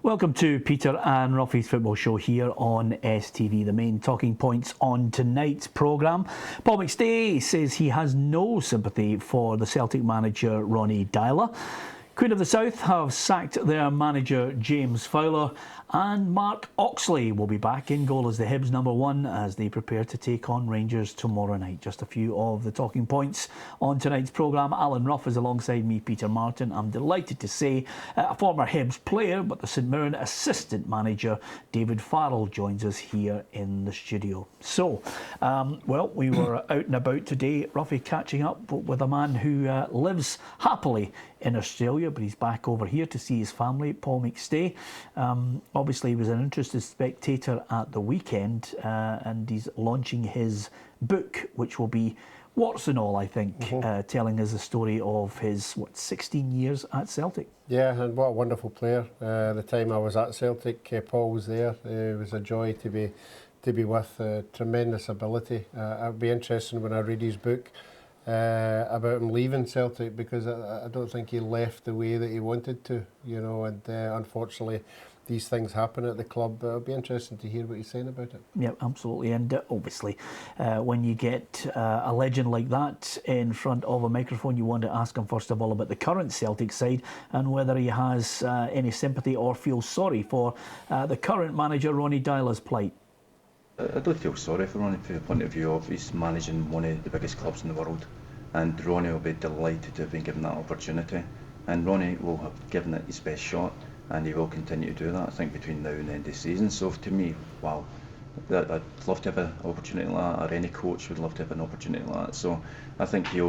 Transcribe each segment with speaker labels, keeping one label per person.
Speaker 1: Welcome to Peter and Ruffy's Football Show here on STV. The main talking points on tonight's programme. Paul McStay says he has no sympathy for the Celtic manager Ronnie Deila. Queen of the South have sacked their manager James Fowler, and Mark Oxley will be back in goal as the Hibs #1 as they prepare to take on Rangers tomorrow night. Just a few of the talking points on tonight's programme. Alan Ruff is alongside me, Peter Martin. I'm delighted to say a former Hibs player, but the St Mirren assistant manager David Farrell joins us here in the studio. So, well, we were out and about today, Ruffy, catching up with a man who lives happily in Australia, but he's back over here to see his family, Paul McStay. Obviously, he was an interested spectator at the weekend, and he's launching his book, which will be warts and all, I think, telling us the story of his, 16 years at Celtic.
Speaker 2: Yeah, and what a wonderful player. The time I was at Celtic, Paul was there. It was a joy to be with. Tremendous ability. It'll be interesting when I read his book about him leaving Celtic, because I don't think he left the way that he wanted to, you know, and unfortunately these things happen at the club. It'll be interesting to hear what he's saying about it.
Speaker 1: Yeah, absolutely. And obviously, when you get a legend like that in front of a microphone, you want to ask him first of all about the current Celtic side and whether he has any sympathy or feels sorry for the current manager Ronnie Deila's plight.
Speaker 3: I don't feel sorry for Ronnie from the point of view of he's managing one of the biggest clubs in the world, and Ronnie will be delighted to have been given that opportunity, and Ronnie will have given it his best shot, and he will continue to do that, I think, between now and the end of the season. So to me, wow, I'd love to have an opportunity like that, or any coach would love to have an opportunity like that. So I think he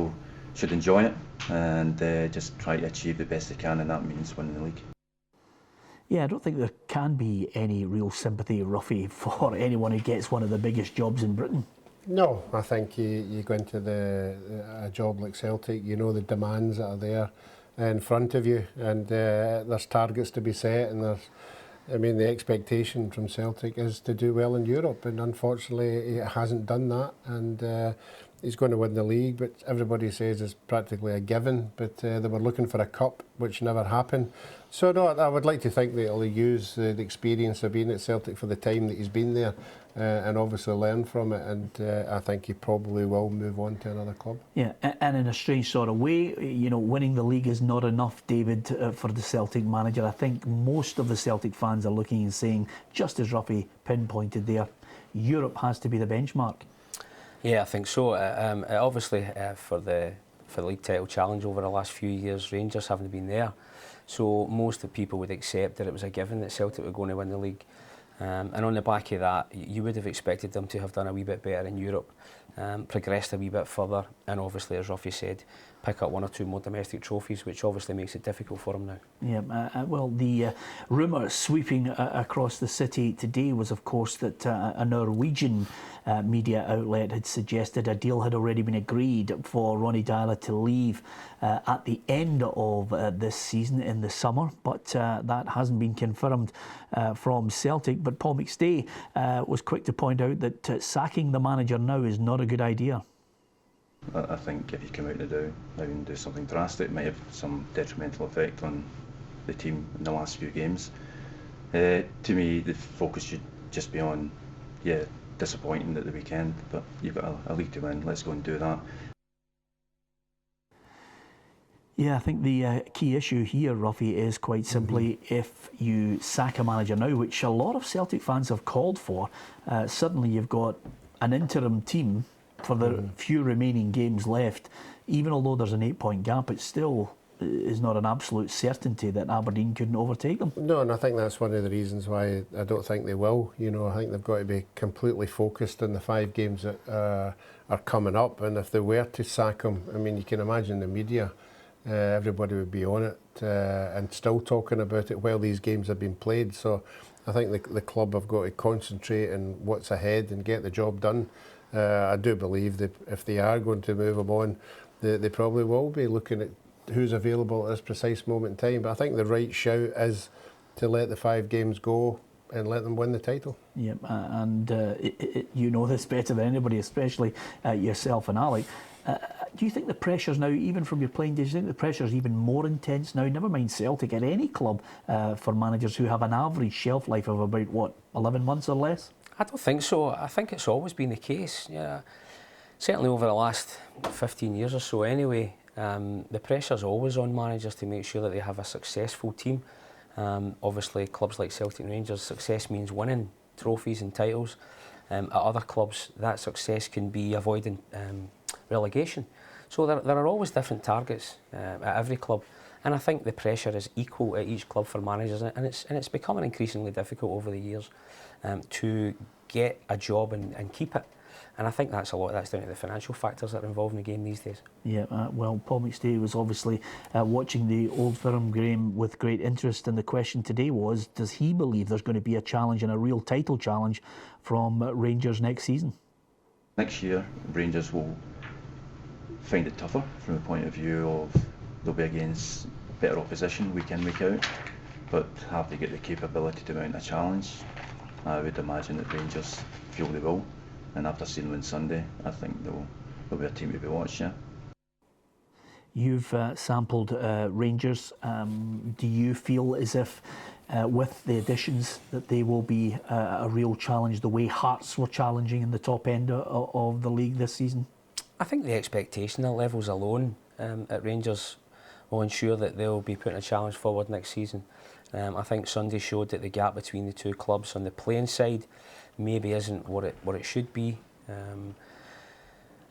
Speaker 3: should enjoy it and just try to achieve the best he can, and that means winning the league.
Speaker 1: Yeah, I don't think there can be any real sympathy, Ruffy, for anyone who gets one of the biggest jobs in Britain.
Speaker 2: No, I think you go into a job like Celtic, you know the demands that are there in front of you, and there's targets to be set, and the expectation from Celtic is to do well in Europe, and unfortunately he hasn't done that, and he's going to win the league, but everybody says it's practically a given, but they were looking for a cup, which never happened. So no, I would like to think that he'll use the experience of being at Celtic for the time that he's been there, and obviously learn from it, and I think he probably will move on to another club.
Speaker 1: Yeah, and in a strange sort of way, you know, winning the league is not enough, David, for the Celtic manager. I think most of the Celtic fans are looking and saying, just as Ruffy pinpointed there, Europe has to be the benchmark.
Speaker 4: Yeah, I think so. Obviously, for the league title challenge over the last few years, Rangers haven't been there. So most of the people would accept that it was a given that Celtic were going to win the league. And on the back of that, you would have expected them to have done a wee bit better in Europe, progressed a wee bit further, and obviously, as Ruffy said, pick up one or two more domestic trophies, which obviously makes it difficult for them now.
Speaker 1: Yeah, well, the rumour sweeping across the city today was, of course, that a Norwegian media outlet had suggested a deal had already been agreed for Ronnie Deila to leave at the end of this season in the summer, but that hasn't been confirmed from Celtic. But Paul McStay was quick to point out that sacking the manager now is not a good idea.
Speaker 3: I think if you come out now and do something drastic, it might have some detrimental effect on the team in the last few games. To me, the focus should just be on, disappointing at the weekend, but you've got a league to win, let's go and do that.
Speaker 1: Yeah, I think the key issue here, Ruffy, is quite simply if you sack a manager now, which a lot of Celtic fans have called for, suddenly you've got an interim team for the few remaining games left. Even although there's an 8-point gap, it still is not an absolute certainty that Aberdeen couldn't overtake them.
Speaker 2: No, and I think that's one of the reasons why I don't think they will. You know, I think they've got to be completely focused on the 5 games that are coming up, and if they were to sack him, I mean, you can imagine the media, everybody would be on it and still talking about it while these games have been played. So I think the club have got to concentrate on what's ahead and get the job done. I do believe that if they are going to move him on, they probably will be looking at who's available at this precise moment in time. But I think the right shout is to let the 5 games go and let them win the title.
Speaker 1: Yeah, and you know this better than anybody, especially yourself and Alec. do you think the pressure's now, even from your playing days, do you think the pressure's even more intense now, never mind Celtic, at any club, for managers who have an average shelf life of about, what, 11 months or less?
Speaker 4: I don't think so. I think it's always been the case. Yeah, certainly over the last 15 years or so anyway, the pressure's always on managers to make sure that they have a successful team. Obviously, clubs like Celtic and Rangers, success means winning trophies and titles. At other clubs, that success can be avoiding relegation. So there are always different targets at every club. And I think the pressure is equal at each club for managers, and it's becoming increasingly difficult over the years to get a job and keep it. And I think that's down to the financial factors that are involved in the game these days.
Speaker 1: Yeah, well, Paul McStay was obviously watching the Old Firm game with great interest, and the question today was, does he believe there's going to be a challenge, and a real title challenge, from Rangers next season?
Speaker 3: Next year, Rangers will find it tougher from the point of view of they'll be against better opposition week in, week out, but have they got the capability to mount a challenge? I would imagine that Rangers feel they will, and after seeing them on Sunday, I think they'll be a team to be watched, yeah.
Speaker 1: You've sampled Rangers. Do you feel as if with the additions that they will be a real challenge, the way Hearts were challenging in the top end of the league this season?
Speaker 4: I think the expectation levels alone at Rangers will ensure that they'll be putting a challenge forward next season. I think Sunday showed that the gap between the two clubs on the playing side maybe isn't what it should be.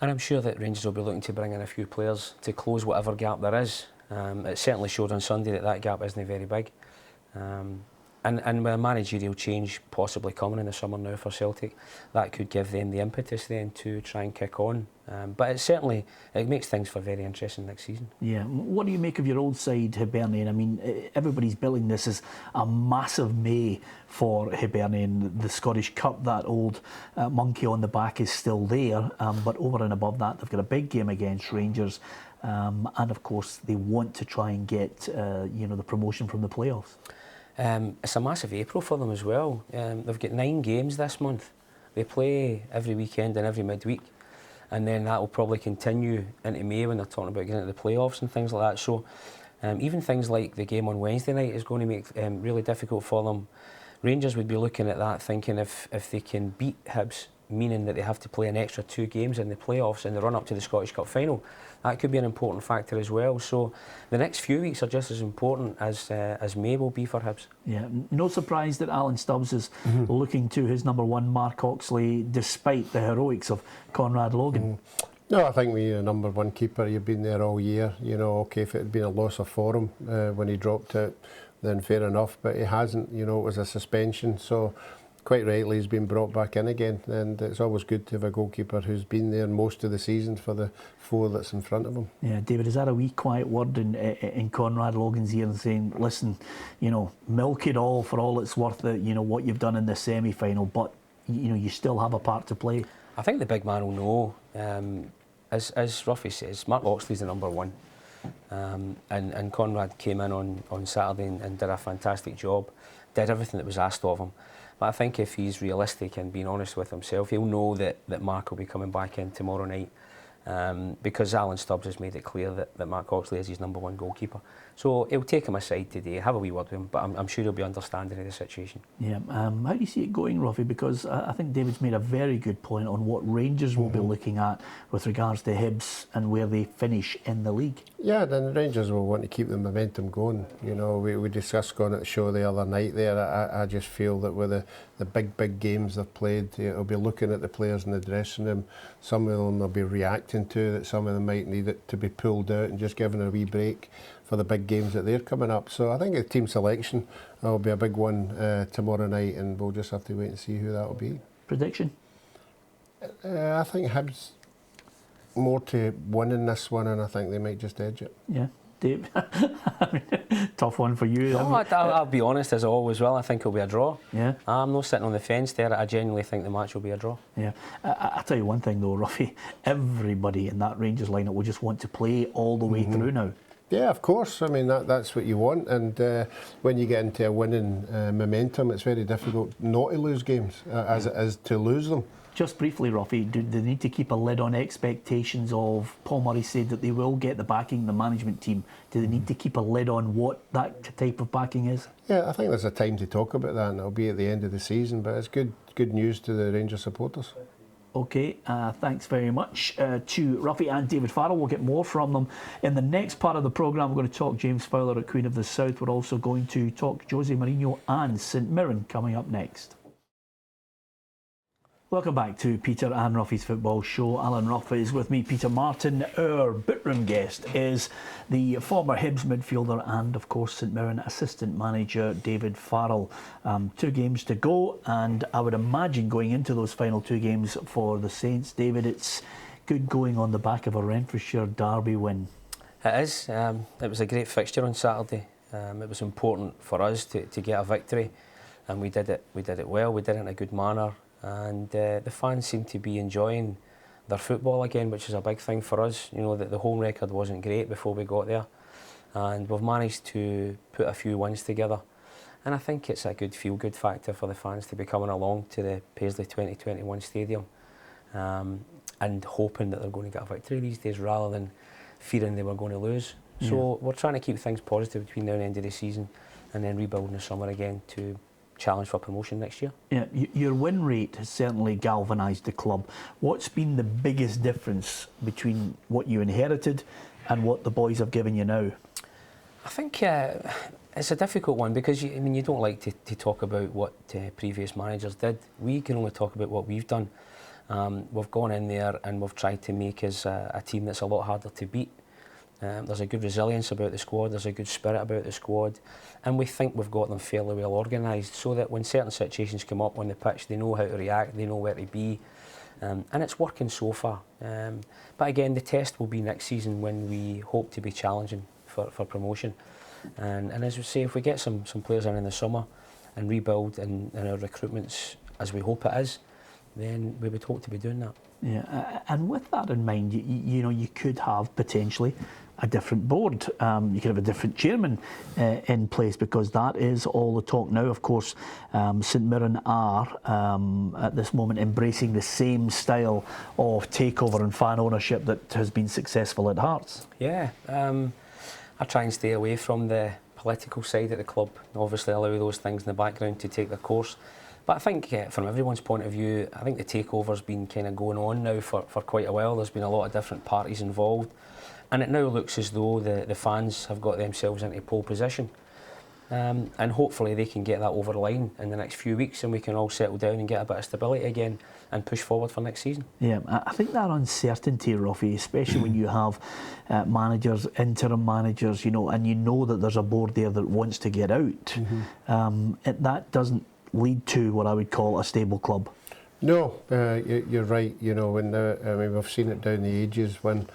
Speaker 4: And I'm sure that Rangers will be looking to bring in a few players to close whatever gap there is. It certainly showed on Sunday that gap isn't very big. And with a managerial change possibly coming in the summer now for Celtic, that could give them the impetus then to try and kick on. But it makes things for very interesting next season.
Speaker 1: Yeah. What do you make of your old side, Hibernian? I mean, everybody's billing this as a massive May for Hibernian. The Scottish Cup, that old monkey on the back, is still there. But over and above that, they've got a big game against Rangers. And of course, they want to try and get the promotion from the playoffs.
Speaker 4: It's a massive April for them as well. They've got 9 games this month. They play every weekend and every midweek, and then that will probably continue into May when they're talking about getting into the playoffs and things like that. So even things like the game on Wednesday night is going to make really difficult for them. Rangers would be looking at that thinking if they can beat Hibs, meaning that they have to play an extra 2 games in the playoffs in the run-up to the Scottish Cup final, that could be an important factor as well. So the next few weeks are just as important as May will be for Hibs.
Speaker 1: Yeah, no surprise that Alan Stubbs is looking to his number one, Mark Oxley, despite the heroics of Conrad Logan.
Speaker 2: No, I think when you're a number one keeper, you've been there all year. You know, okay, if it had been a loss of form when he dropped it, then fair enough, but he hasn't. You know, it was a suspension, so quite rightly he's been brought back in again, and it's always good to have a goalkeeper who's been there most of the season for the 4 that's in front of him. Yeah,
Speaker 1: David, is that a wee quiet word in Conrad Logan's ear and saying, listen, milk it all for all it's worth, what you've done in the semi-final, but you still have a part to play?
Speaker 4: I think the big man will know. As Ruffy says, Mark Oxley's the number one, and Conrad came in on Saturday and did a fantastic job, did everything that was asked of him. But I think if he's realistic and being honest with himself, he'll know that Mark will be coming back in tomorrow night, because Alan Stubbs has made it clear that Mark Oxley is his number one goalkeeper. So he'll take him aside today, have a wee word with him, but I'm sure he'll be understanding of the situation.
Speaker 1: Yeah. How do you see it going, Ruffy? Because I think David's made a very good point on what Rangers will be looking at with regards to Hibs and where they finish in the league. Yeah,
Speaker 2: then the Rangers will want to keep the momentum going. We discussed going at the show the other night there. I just feel that with the big games they've played, it'll be looking at the players in the dressing room. Some of them they'll be reacting to, that some of them might need it to be pulled out and just given a wee break for the big games that they're coming up. So I think the team selection will be a big one tomorrow night, and we'll just have to wait and see who that will be.
Speaker 1: Prediction?
Speaker 2: I think Hibs more to winning this one, and I think they might just edge it.
Speaker 1: Yeah. Dave, tough one for you.
Speaker 4: No, I'll be honest, as always. Well, I think it'll be a draw.
Speaker 1: Yeah,
Speaker 4: I'm not sitting on the fence there. I genuinely think the match will be a draw.
Speaker 1: Yeah, I'll tell you one thing though, Ruffy. Everybody in that Rangers lineup will just want to play all the way through now.
Speaker 2: Yeah, of course. I mean, that's what you want, and when you get into a winning momentum, it's very difficult not to lose games, as it is to lose them.
Speaker 1: Just briefly, Ruffy, do they need to keep a lid on expectations of, Paul Murray said that they will get the backing of the management team. Do they need to keep a lid on what that type of backing is?
Speaker 2: Yeah, I think there's a time to talk about that, and it'll be at the end of the season, but it's good news to the Rangers supporters.
Speaker 1: Okay, thanks very much to Ruffy and David Farrell. We'll get more from them in the next part of the programme. We're going to talk James Fowler at Queen of the South. We're also going to talk Jose Mourinho and St Mirren coming up next. Welcome back to Peter and Ruffy's Football Show. Alan Ruff is with me. Peter Martin, our Bootroom guest, is the former Hibs midfielder and, of course, St Mirren assistant manager David Farrell. 2 games to go, and I would imagine going into those final 2 games for the Saints, David, it's good going on the back of a Renfrewshire derby win.
Speaker 4: It is. It was a great fixture on Saturday. It was important for us to get a victory, and we did it. We did it well. We did it in a good manner. And the fans seem to be enjoying their football again, which is a big thing for us. You know, that the home record wasn't great before we got there, and we've managed to put a few wins together. And I think it's a good feel-good factor for the fans to be coming along to the Paisley 2021 Stadium and hoping that they're going to get a victory these days rather than fearing they were going to lose. Yeah. So we're trying to keep things positive between now and the end of the season, and then rebuild in the summer again to challenge for promotion next year. Yeah,
Speaker 1: your win rate has certainly galvanised the club. What's been the biggest difference between what you inherited and what the boys have given you now?
Speaker 4: I think it's a difficult one because you don't like to talk about what previous managers did. We can only talk about what we've done. We've gone in there and we've tried to make us a team that's a lot harder to beat. There's a good resilience about the squad, there's a good spirit about the squad, and we think we've got them fairly well organised so that when certain situations come up on the pitch, they know how to react, they know where to be, and it's working so far. But again, the test will be next season when we hope to be challenging for promotion. And as we say, if we get some players in the summer and rebuild and our recruitments as we hope it is, then we would hope to be doing that.
Speaker 1: Yeah, and with that in mind, you know, you could have potentially a different board. You could have a different chairman in place, because that is all the talk now. Of course, St Mirren are at this moment embracing the same style of takeover and fan ownership that has been successful at Hearts.
Speaker 4: Yeah, I try and stay away from the political side of the club. Obviously, allow those things in the background to take their course. But I think from everyone's point of view, I think the takeover's been kind of going on now for quite a while. There's been a lot of different parties involved, and it now looks as though the fans have got themselves into pole position. And hopefully they can get that over the line in the next few weeks, and we can all settle down and get a bit of stability again and push forward for next season.
Speaker 1: Yeah, I think that uncertainty, Ruffy, especially when you have managers, interim managers, you know, and you know that there's a board there that wants to get out, that doesn't lead to what I would call a stable club.
Speaker 2: No, you're right. You know, when I mean, we've seen it down the ages when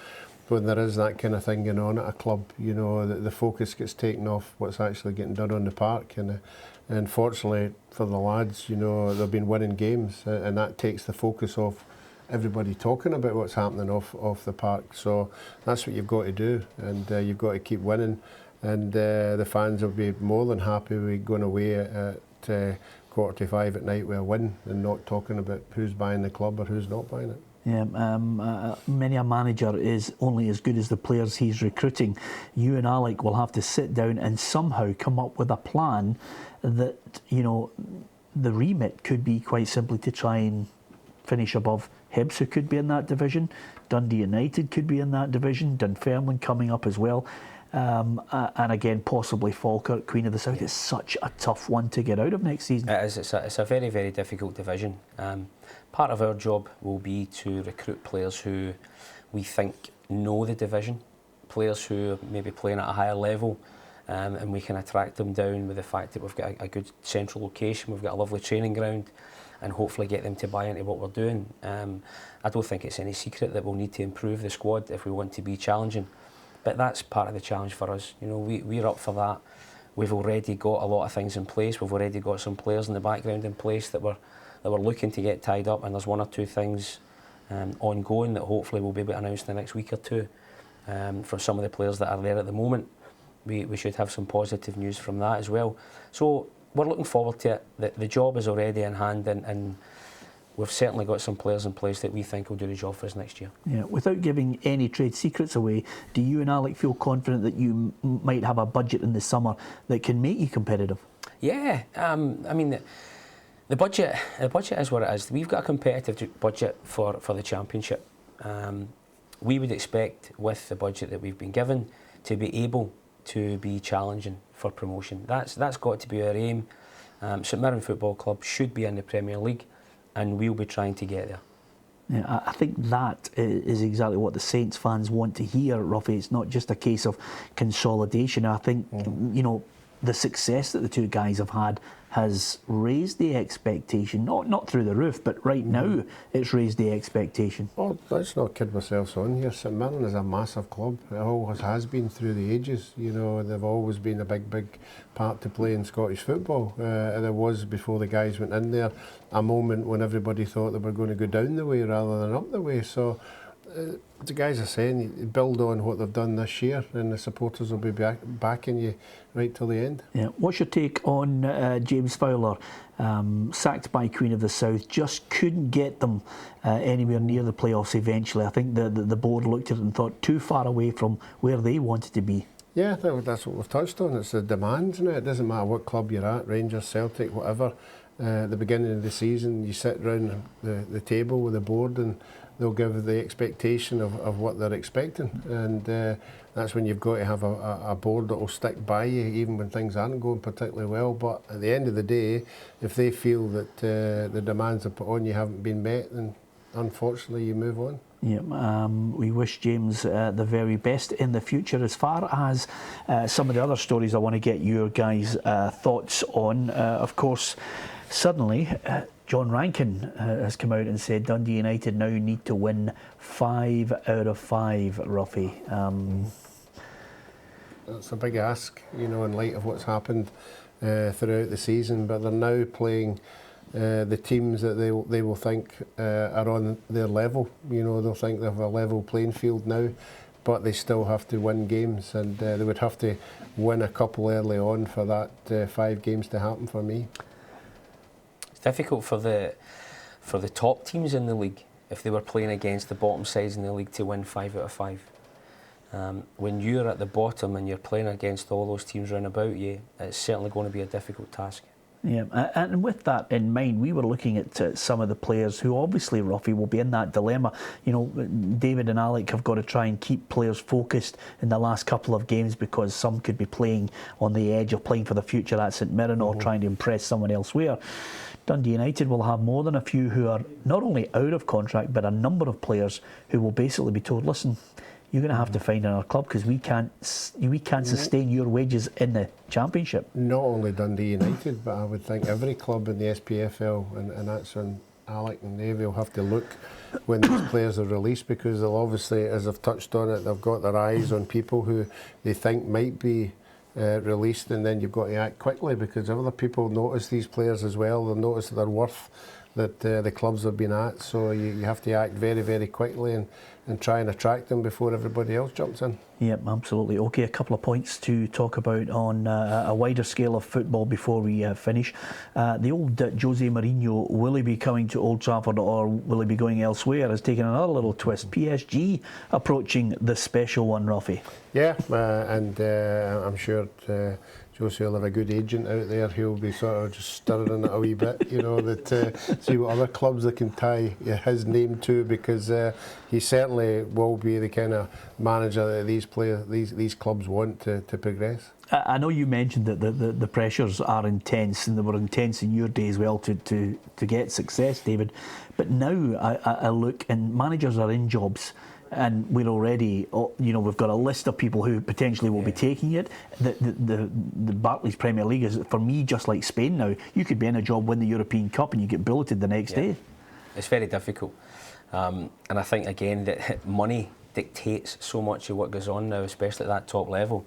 Speaker 2: there is that kind of thing going on at a club. You know, the focus gets taken off what's actually getting done on the park, and fortunately for the lads, you know, they've been winning games, and that takes the focus off everybody talking about what's happening off the park. So that's what you've got to do, and you've got to keep winning, and the fans will be more than happy with going away at 4:45 at night with a win and not talking about who's buying the club or who's not buying it.
Speaker 1: Yeah, many a manager is only as good as the players he's recruiting. You and Alec will have to sit down and somehow come up with a plan that, you know, the remit could be quite simply to try and finish above Hibs, who could be in that division. Dundee United could be in that division. Dunfermline coming up as well. And again, possibly Falkirk, Queen of the South. It's such a tough one to get out of next season.
Speaker 4: It is. It's a very, very difficult division. Part of our job will be to recruit players who we think know the division, players who may be playing at a higher level, and we can attract them down with the fact that we've got a good central location, we've got a lovely training ground, and hopefully get them to buy into what we're doing. I don't think it's any secret that we'll need to improve the squad if we want to be challenging. But that's part of the challenge for us. You know, we're up for that. We've already got a lot of things in place. We've already got some players in the background in place that we're looking to get tied up, and there's one or two things ongoing that hopefully we'll be able to announce in the next week or two. For some of the players that are there at the moment, we should have some positive news from that as well. So we're looking forward to it. The job is already in hand, and we've certainly got some players in place that we think will do the job for us next year.
Speaker 1: Yeah, without giving any trade secrets away, do you and Alec feel confident that you might have a budget in the summer that can make you competitive?
Speaker 4: Yeah, I mean, the budget is what it is. We've got a competitive budget for the Championship. We would expect, with the budget that we've been given, to be able to be challenging for promotion. That's got to be our aim. St Mirren Football Club should be in the Premier League, and we'll be trying to get there.
Speaker 1: Yeah, I think that is exactly what the Saints fans want to hear, Ruffy. It's not just a case of consolidation. I think, you know, the success that the two guys have had has raised the expectation, not through the roof, but right now it's raised the expectation.
Speaker 2: Well, let's not kid ourselves on here. St Mirren is a massive club. It always has been through the ages. You know, they've always been a big part to play in Scottish football. And there was, before the guys went in there, a moment when everybody thought they were going to go down the way rather than up the way. So the guys are saying, build on what they've done this year, and the supporters will be backing you right till the end.
Speaker 1: Yeah. What's your take on James Fowler, sacked by Queen of the South, just couldn't get them anywhere near the playoffs eventually? I think the board looked at it and thought too far away from where they wanted to be.
Speaker 2: Yeah, that's what we've touched on. It's the demands now. It doesn't matter what club you're at, Rangers, Celtic, whatever. At the beginning of the season, you sit round the table with the board and they'll give the expectation of what they're expecting, and that's when you've got to have a board that will stick by you even when things aren't going particularly well. But at the end of the day, if they feel that the demands they put on you haven't been met, then unfortunately you move on.
Speaker 1: Yeah, we wish James the very best in the future. As far as some of the other stories I want to get your guys' thoughts on, of course, suddenly John Rankin has come out and said Dundee United now need to win 5 out of 5, Ruffy.
Speaker 2: It's a big ask, you know, in light of what's happened throughout the season, but they're now playing the teams that they will think are on their level. You know, they'll think they have a level playing field now, but they still have to win games, and they would have to win a couple early on for that 5 games to happen for me.
Speaker 4: It's difficult for the top teams in the league, if they were playing against the bottom sides in the league, to win 5 out of 5. When you're at the bottom and you're playing against all those teams round about you, it's certainly going to be a difficult task.
Speaker 1: Yeah, and with that in mind, we were looking at some of the players who obviously, Ruffy, will be in that dilemma. You know, David and Alec have got to try and keep players focused in the last couple of games, because some could be playing on the edge of playing for the future at St Mirren or trying to impress someone elsewhere. Dundee United will have more than a few who are not only out of contract, but a number of players who will basically be told, listen, you're going to have to find another club because we can't sustain your wages in the Championship.
Speaker 2: Not only Dundee United, but I would think every club in the SPFL, and that's on Alec and Davey, will have to look when these players are released, because they'll obviously, as I've touched on it, they've got their eyes on people who they think might be released, and then you've got to act quickly, because other people notice these players as well. They'll notice their worth that the clubs have been at, so you have to act very, very quickly and try and attract them before everybody else jumps in.
Speaker 1: Yep, absolutely. Okay, a couple of points to talk about on a wider scale of football before we finish. The old Jose Mourinho, will he be coming to Old Trafford or will he be going elsewhere, has taken another little twist. PSG approaching the special one, Ruffy.
Speaker 2: Yeah, and I'm sure Jose will have a good agent out there who'll be sort of just stirring it a wee bit, you know, that see what other clubs they can tie his name to, because he certainly will be the kind of manager that these clubs want to progress.
Speaker 1: I know you mentioned that the pressures are intense, and they were intense in your day as well to get success, David. But now I look, and managers are in jobs, and we're already, you know, we've got a list of people who potentially will be taking it. The Barclays Premier League is, for me, just like Spain now. You could be in a job, win the European Cup, and you get billeted the next day.
Speaker 4: It's very difficult. And I think, again, that money dictates so much of what goes on now, especially at that top level.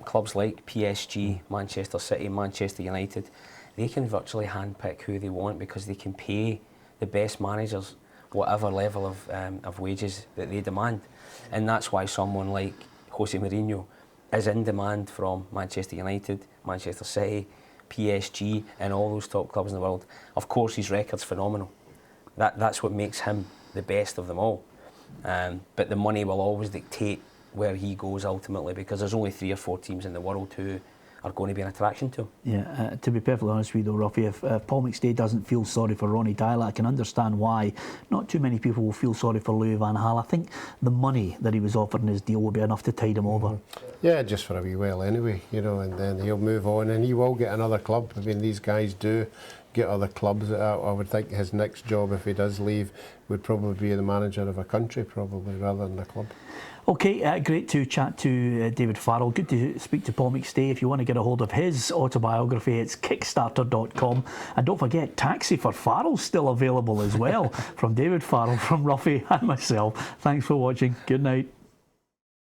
Speaker 4: Clubs like PSG, Manchester City, Manchester United, they can virtually handpick who they want, because they can pay the best managers whatever level of wages that they demand. And that's why someone like Jose Mourinho is in demand from Manchester United, Manchester City, PSG and all those top clubs in the world. Of course, his record's phenomenal. That's what makes him the best of them all. But the money will always dictate where he goes ultimately, because there's only 3 or 4 teams in the world who are going to be an attraction to him. Yeah,
Speaker 1: to be perfectly honest with you though, Ruffy, if Paul McStay doesn't feel sorry for Ronnie Tyler, I can understand why not too many people will feel sorry for Louis van Gaal. I think the money that he was offered in his deal will be enough to tide him over.
Speaker 2: Yeah, just for a wee while anyway, you know, and then he'll move on and he will get another club. I mean, these guys do get other clubs. I would think his next job, if he does leave, would probably be the manager of a country, probably, rather than a club.
Speaker 1: Okay, great to chat to David Farrell. Good to speak to Paul McStay. If you want to get a hold of his autobiography, it's kickstarter.com. And don't forget, Taxi for Farrell's still available as well. From David Farrell, from Ruffy and myself. Thanks for watching. Good night.